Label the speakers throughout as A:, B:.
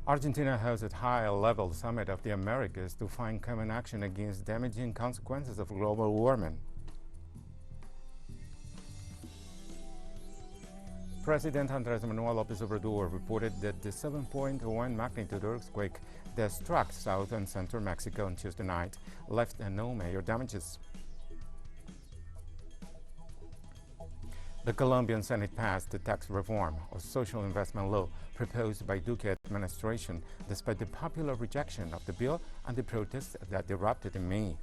A: Argentina hosted a high-level summit of the Americas to find common action against damaging consequences of global warming. President Andrés Manuel López Obrador reported that the 7.1 magnitude earthquake that struck south and central Mexico on Tuesday night left no major damages. The Colombian Senate passed the tax reform or social investment law proposed by Duque administration despite the popular rejection of the bill and the protests that erupted in May.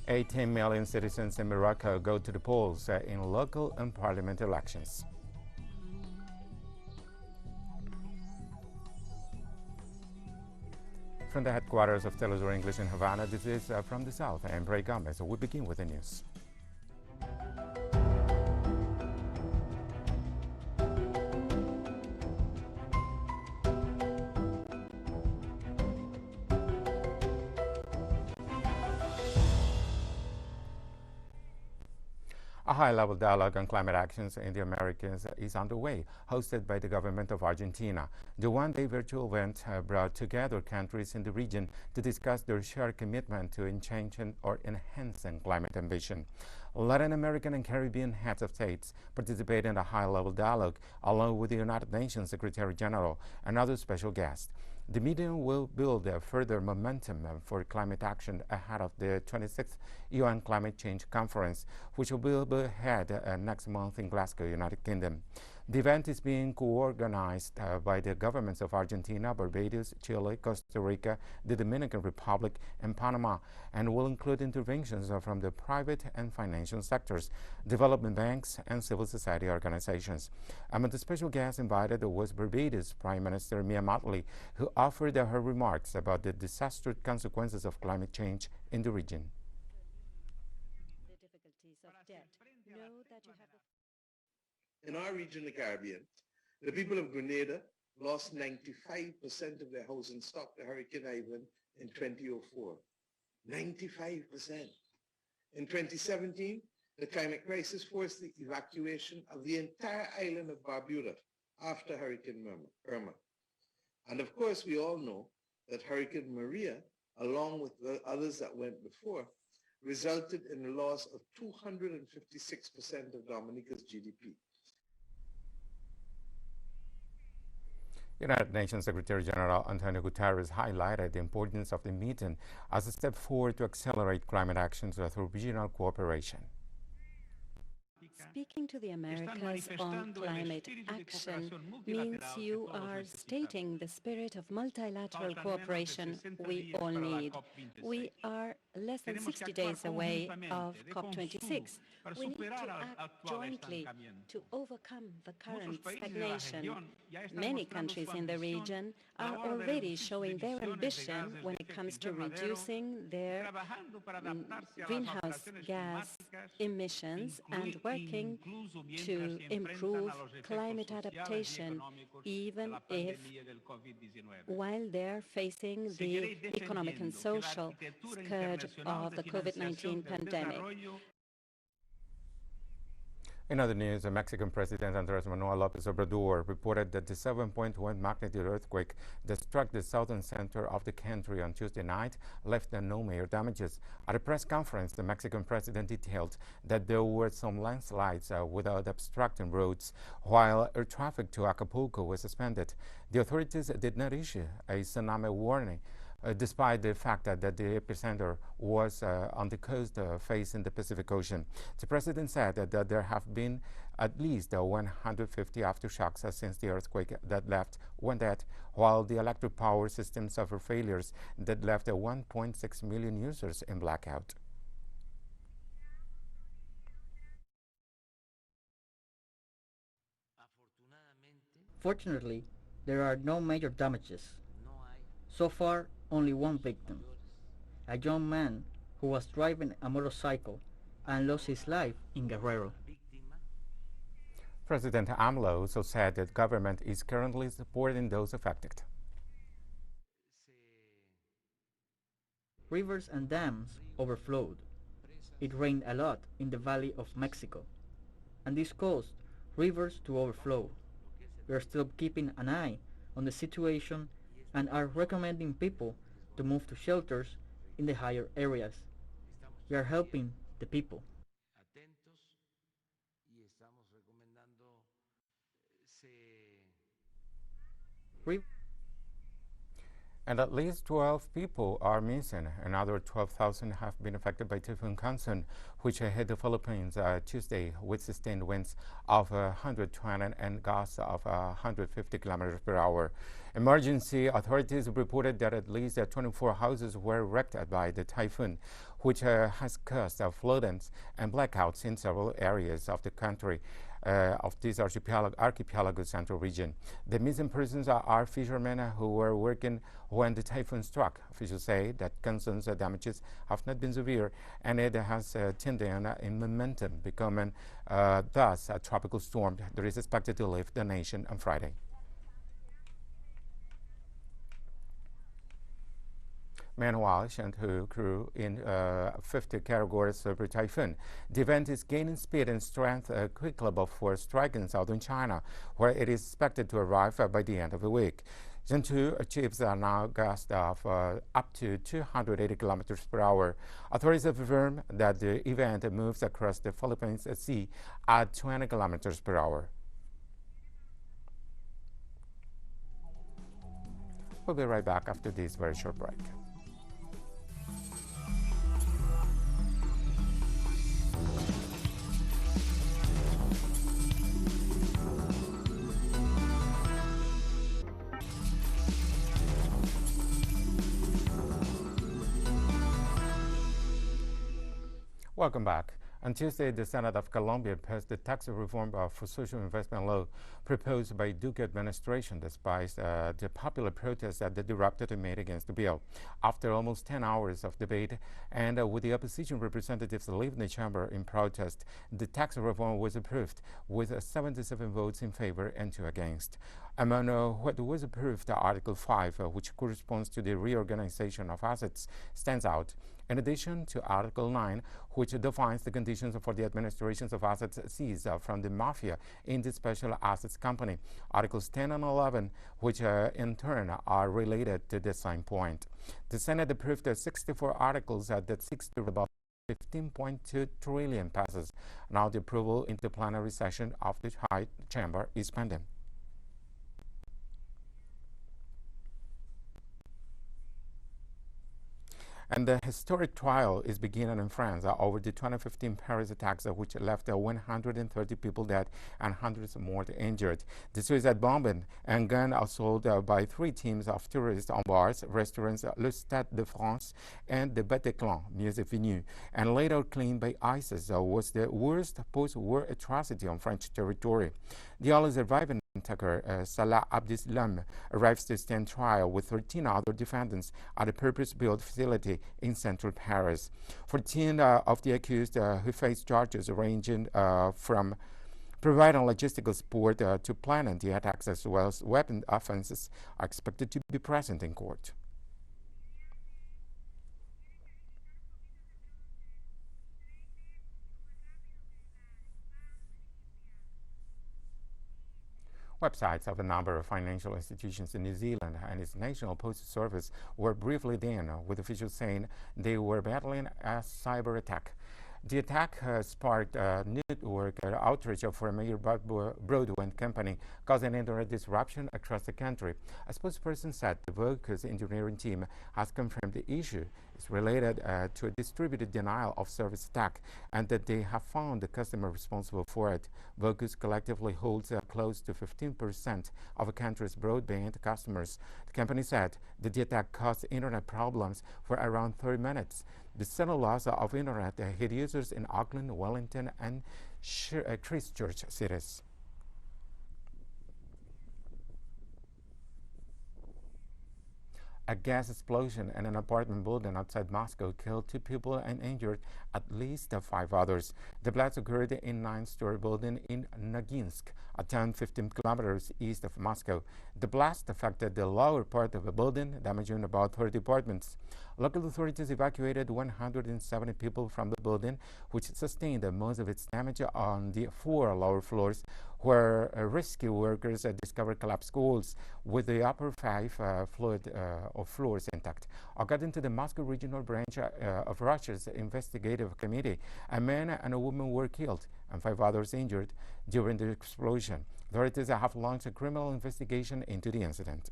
A: $18 million citizens in Morocco go to the polls in local and parliament elections. From the headquarters of Telesur English in Havana, this is From the South. I am Bray Gomez. We begin with the news. A high-level dialogue on climate actions in the Americas is underway, hosted by the government of Argentina. The one-day virtual event brought together countries in the region to discuss their shared commitment to changing or enhancing climate ambition. Latin American and Caribbean heads of states participate in a high-level dialogue, along with the United Nations Secretary General and other special guests. The meeting will build a further momentum for climate action ahead of the 26th UN Climate Change Conference, which will be held next month in Glasgow, United Kingdom. The event is being co-organized by the governments of Argentina, Barbados, Chile, Costa Rica, the Dominican Republic, and Panama, and will include interventions from the private and financial sectors, development banks, and civil society organizations. Among the special guests invited was Barbados Prime Minister Mia Mottley, who offered her remarks about the disastrous consequences of climate change in the region.
B: The difficulties of debt. Know that you have
C: In our region, the Caribbean, the people of Grenada lost 95% of their housing stock to Hurricane Ivan in 2004. 95%. In 2017, the climate crisis forced the evacuation of the entire island of Barbuda after Hurricane Irma. And of course, we all know that Hurricane Maria, along with the others that went before, resulted in the loss of 256% of Dominica's GDP.
A: United Nations Secretary General Antonio Guterres highlighted the importance of the meeting as a step forward to accelerate climate actions through regional cooperation.
B: Speaking to the Americas on climate action means you are stating the spirit of multilateral cooperation we all need. We are less than 60 days away of COP26. We need to act jointly to overcome the current stagnation. Many countries in the region are already showing their ambition when it comes to reducing their greenhouse gas emissions and working to improve climate adaptation, even if while they're facing the economic and social scourge of the COVID-19 pandemic.
A: In other news, the Mexican President Andrés Manuel López Obrador reported that the 7.1 magnitude earthquake that struck the southern center of the country on Tuesday night left no major damages. At a press conference, the Mexican president detailed that there were some landslides without obstructing roads, while air traffic to Acapulco was suspended. The authorities did not issue a tsunami warning, despite the fact that the epicenter was on the coast facing the Pacific Ocean. The president said that there have been at least 150 aftershocks since the earthquake that left one dead, while the electric power system suffered failures that left 1.6 million users in blackout.
D: Fortunately, there are no major damages. So far, only one victim, a young man who was driving a motorcycle and lost his life in Guerrero.
A: President AMLO also said that government is currently supporting those affected.
D: Rivers and dams overflowed. It rained a lot in the Valley of Mexico. and this caused rivers to overflow. We are still keeping an eye on the situation and are recommending people to move to shelters in the higher areas. We are helping the people.
A: And at least 12 people are missing. Another 12,000 have been affected by Typhoon Kansun, which hit the Philippines Tuesday with sustained winds of 120 and gusts of 150 kilometers per hour. Emergency authorities reported that at least 24 houses were wrecked by the typhoon, which has caused floodings and blackouts in several areas of the country. Of this archipelago central region. The missing persons are fishermen who were working when the typhoon struck. Officials say that Kansun's damages have not been severe, and it has thinned in momentum, becoming thus a tropical storm that is expected to leave the nation on Friday. Meanwhile, Shantou grew in 50 category super typhoon. The event is gaining speed and strength quickly before striking southern China, where it is expected to arrive by the end of the week. Shantou achieves a now gust of up to 280 kilometers per hour. Authorities have confirmed that the event moves across the Philippines Sea at 20 kilometers per hour. We'll be right back after this very short break. Welcome back. On Tuesday, the Senate of Colombia passed the tax reform for social investment law proposed by Duque administration, despite the popular protests that the erupted made against the bill. After almost 10 hours of debate and with the opposition representatives leaving the chamber in protest, the tax reform was approved with 77 votes in favor and 2 against. Among what was approved, Article 5, which corresponds to the reorganization of assets, stands out. In addition to Article 9, which defines the conditions for the administrations of assets seized from the mafia in the special assets company. Articles 10 and 11, which in turn are related to the same point. The Senate approved 64 articles that seeks to about 15.2 trillion pesos. Now the approval in the plenary session of the High Chamber is pending. And the historic trial is beginning in France over the 2015 Paris attacks, which left 130 people dead and hundreds more injured. The suicide bombing and gun assault by 3 teams of terrorists on bars, restaurants, Le Stade de France, and the Bataclan music venue, and later claimed by ISIS, was the worst post-war atrocity on French territory. The only surviving attacker, Salah Abdeslam, arrives to stand trial with 13 other defendants at a purpose-built facility in central Paris. 14 of the accused who face charges ranging from providing logistical support to planning the attacks as well as weapon offenses are expected to be present in court. Websites of a number of financial institutions in New Zealand and its National Postal Service were briefly down, with officials saying they were battling a cyber attack. The attack sparked a network outrage for a major broadband company, causing internet disruption across the country. A spokesperson said the Vocus engineering team has confirmed the issue is related to a distributed denial of service attack and that they have found the customer responsible for it. Vocus collectively holds close to 15% of the country's broadband customers. The company said that the attack caused internet problems for around 30 minutes. The sudden loss of internet hit users in Auckland, Wellington, and Christchurch cities. A gas explosion in an apartment building outside Moscow killed 2 people and injured at least 5 others. The blast occurred in a 9-story building in Noginsk, a town 15 kilometers east of Moscow. The blast affected the lower part of the building, damaging about 30 apartments. Local authorities evacuated 170 people from the building, which sustained most of its damage on the 4 lower floors, where rescue workers discovered collapsed walls, with the upper 5 floors intact. According to the Moscow Regional Branch of Russia's investigative committee, a man and a woman were killed and 5 others injured during the explosion. Authorities have launched a criminal investigation into the incident.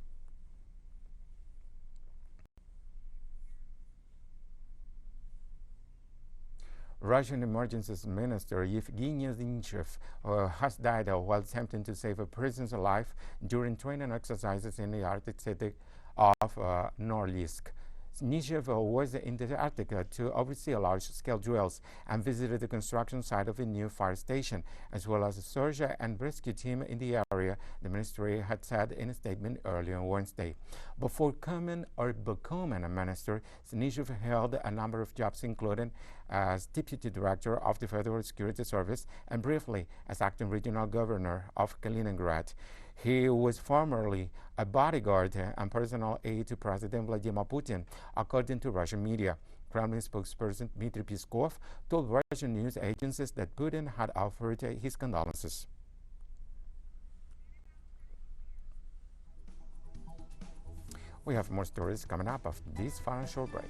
A: Russian Emergency Minister Yevgeny Zinchev has died while attempting to save a person's life during training exercises in the Arctic city of Norilsk. Zinchev was in the Arctic to oversee large-scale drills and visited the construction site of a new fire station, as well as a search and rescue team in the area, the ministry had said in a statement earlier on Wednesday. Before becoming a minister, Zinchev held a number of jobs, including as deputy director of the Federal Security Service and briefly as acting regional governor of Kaliningrad. He was formerly a bodyguard and personal aide to President Vladimir Putin, according to Russian media. Kremlin spokesperson Dmitry Peskov told Russian news agencies that Putin had offered his condolences. We have more stories coming up after this final short break.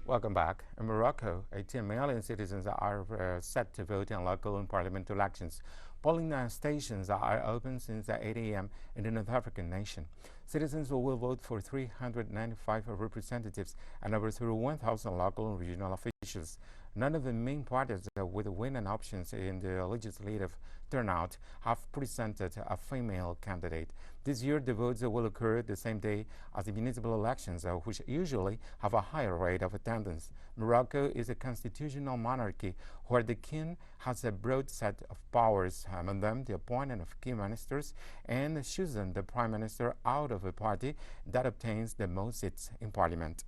A: Welcome back. In Morocco, 18 million citizens are set to vote in local and parliament elections. Polling stations are open since 8 a.m. in the North African nation. Citizens will vote for 395 representatives and over 1,000 local and regional officials. None of the main parties with winning options in the legislative turnout have presented a female candidate. This year, the votes will occur the same day as the municipal elections, which usually have a higher rate of attendance. Morocco is a constitutional monarchy where the king has a broad set of powers, among them the appointment of key ministers and choosing the prime minister out of a party that obtains the most seats in parliament.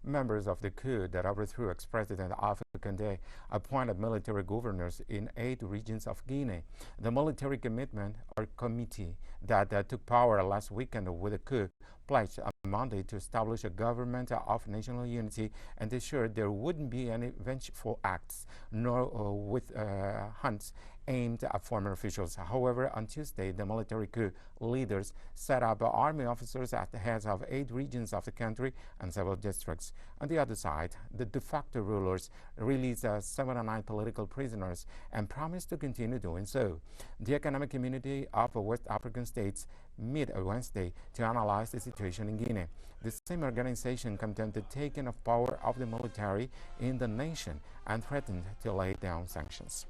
A: Members of the coup that overthrew ex-president Alpha Condé appointed military governors in 8 regions of Guinea. The military committee that took power last weekend with a coup pledged on Monday to establish a government of national unity and ensured there wouldn't be any vengeful acts nor with hunts aimed at former officials. However, on Tuesday, the military coup leaders set up army officers at the heads of 8 regions of the country and several districts. On the other side, the de facto rulers released 79 political prisoners and promised to continue doing so. The Economic Community of West African States met Wednesday to analyze the situation in Guinea. The same organization condemned the taking of power of the military in the nation and threatened to lay down sanctions.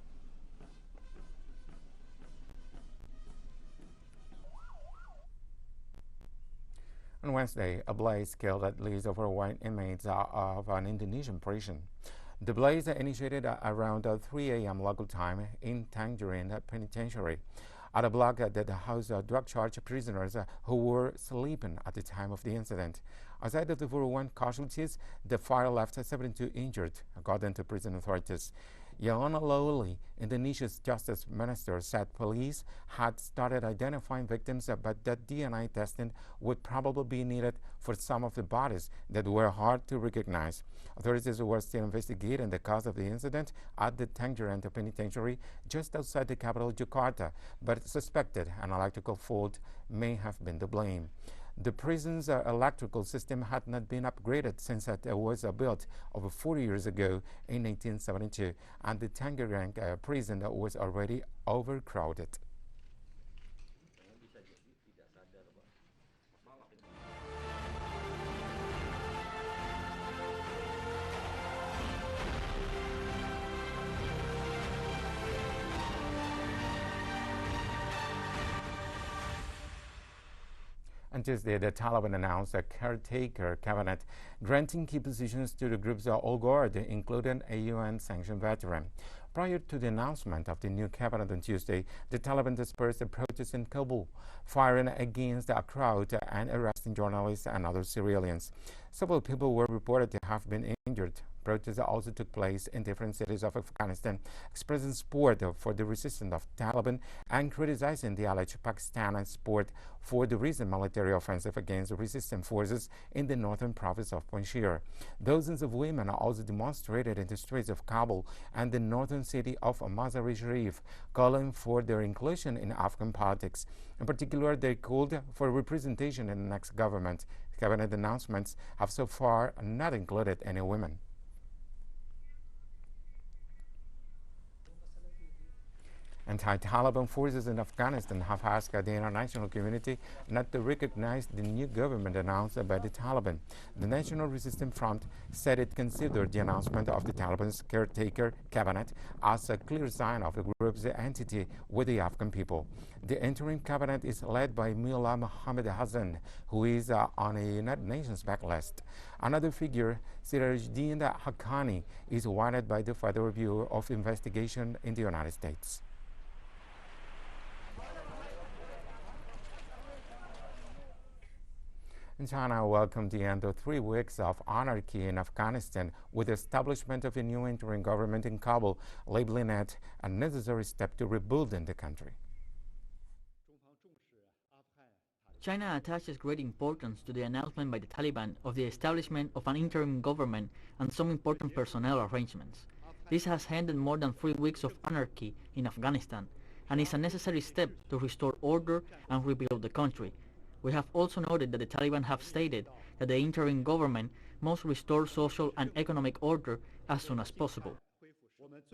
A: On Wednesday, a blaze killed at least over 1 inmates of an Indonesian prison. The blaze initiated around 3 a.m. local time in Tangerine Penitentiary, at a block that housed drug-charged prisoners who were sleeping at the time of the incident. Aside of the 41 casualties, the fire left 72 injured, according to prison authorities. Yana Lowley, Indonesia's justice minister, said police had started identifying victims, but that DNA testing would probably be needed for some of the bodies that were hard to recognize. Authorities were still investigating the cause of the incident at the Tangerine Penitentiary just outside the capital, Jakarta, but suspected an electrical fault may have been to blame. The prison's electrical system had not been upgraded since it was built over 40 years ago in 1872, and the Tangerine prison was already overcrowded. On Tuesday, the Taliban announced a caretaker cabinet granting key positions to the group's old guard, including a UN-sanctioned veteran. Prior to the announcement of the new cabinet on Tuesday, the Taliban dispersed the protests in Kabul, firing against a crowd and arresting journalists and other civilians. Several people were reported to have been injured. Protests also took place in different cities of Afghanistan, expressing support for the resistance of Taliban and criticizing the alleged Pakistani support for the recent military offensive against the resistance forces in the northern province of Panjshir. Dozens of women also demonstrated in the streets of Kabul and the northern city of Mazar-e-Sharif, calling for their inclusion in Afghan politics. In particular, they called for representation in the next government. Cabinet announcements have so far not included any women. Anti-Taliban forces in Afghanistan have asked the international community not to recognize the new government announced by the Taliban. The National Resistance Front said it considered the announcement of the Taliban's caretaker cabinet as a clear sign of the group's entity with the Afghan people. The interim cabinet is led by Mullah Mohammed Hassan, who is on a United Nations backlist. Another figure, Sirajuddin Haqqani, is wanted by the Federal Bureau of Investigation in the United States. China welcomed the end of 3 weeks of anarchy in Afghanistan with the establishment of a new interim government in Kabul, labeling it a necessary step to rebuilding the country.
D: China attaches great importance to the announcement by the Taliban of the establishment of an interim government and some important personnel arrangements. This has ended more than 3 weeks of anarchy in Afghanistan and is a necessary step to restore order and rebuild the country. We have also noted that the Taliban have stated that the interim government must restore social and economic order as soon as possible.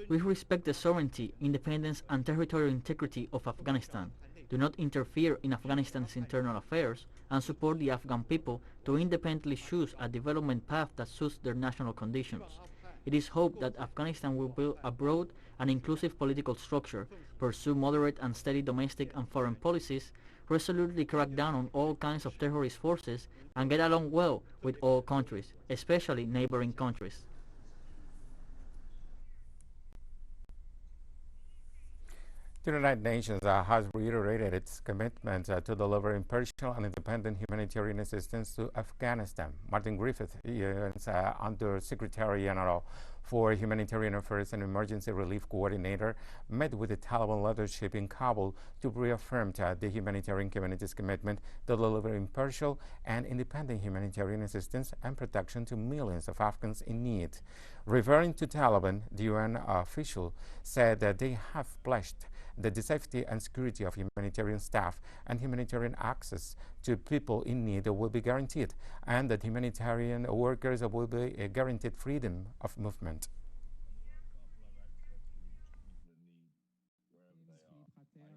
D: We respect the sovereignty, independence and territorial integrity of Afghanistan, do not interfere in Afghanistan's internal affairs, and support the Afghan people to independently choose a development path that suits their national conditions. It is hoped that Afghanistan will build a broad and inclusive political structure, pursue moderate and steady domestic and foreign policies, resolutely crack down on all kinds of terrorist forces, and get along well with all countries, especially neighboring countries.
A: The United Nations has reiterated its commitment to deliver impartial and independent humanitarian assistance to Afghanistan. Martin Griffiths, UN's Under-Secretary General for Humanitarian Affairs and Emergency Relief Coordinator, met with the Taliban leadership in Kabul to reaffirm the humanitarian community's commitment to deliver impartial and independent humanitarian assistance and protection to millions of Afghans in need. Referring to Taliban, the UN official said that they have pledged that the safety and security of humanitarian staff and humanitarian access to people in need will be guaranteed, and that humanitarian workers will be guaranteed freedom of movement.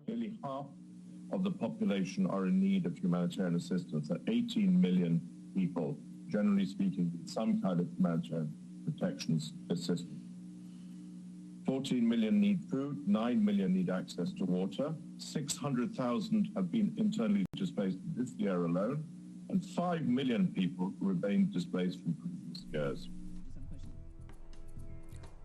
E: Nearly half of the population are in need of humanitarian assistance. That 18 million people, generally speaking, need some kind of humanitarian protections assistance. 14 million need food, 9 million need access to water, 600,000 have been internally displaced this year alone, and 5 million people remain displaced from previous years.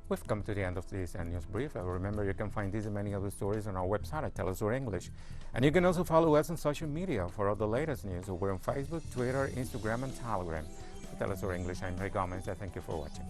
A: We've come to the end of this news brief. Remember, you can find these and many other stories on our website at Tell Us Our English. And you can also follow us on social media for all the latest news. We're on Facebook, Twitter, Instagram, and Telegram. For Tell Us Our English, I'm Ray Gomez. Thank you for watching.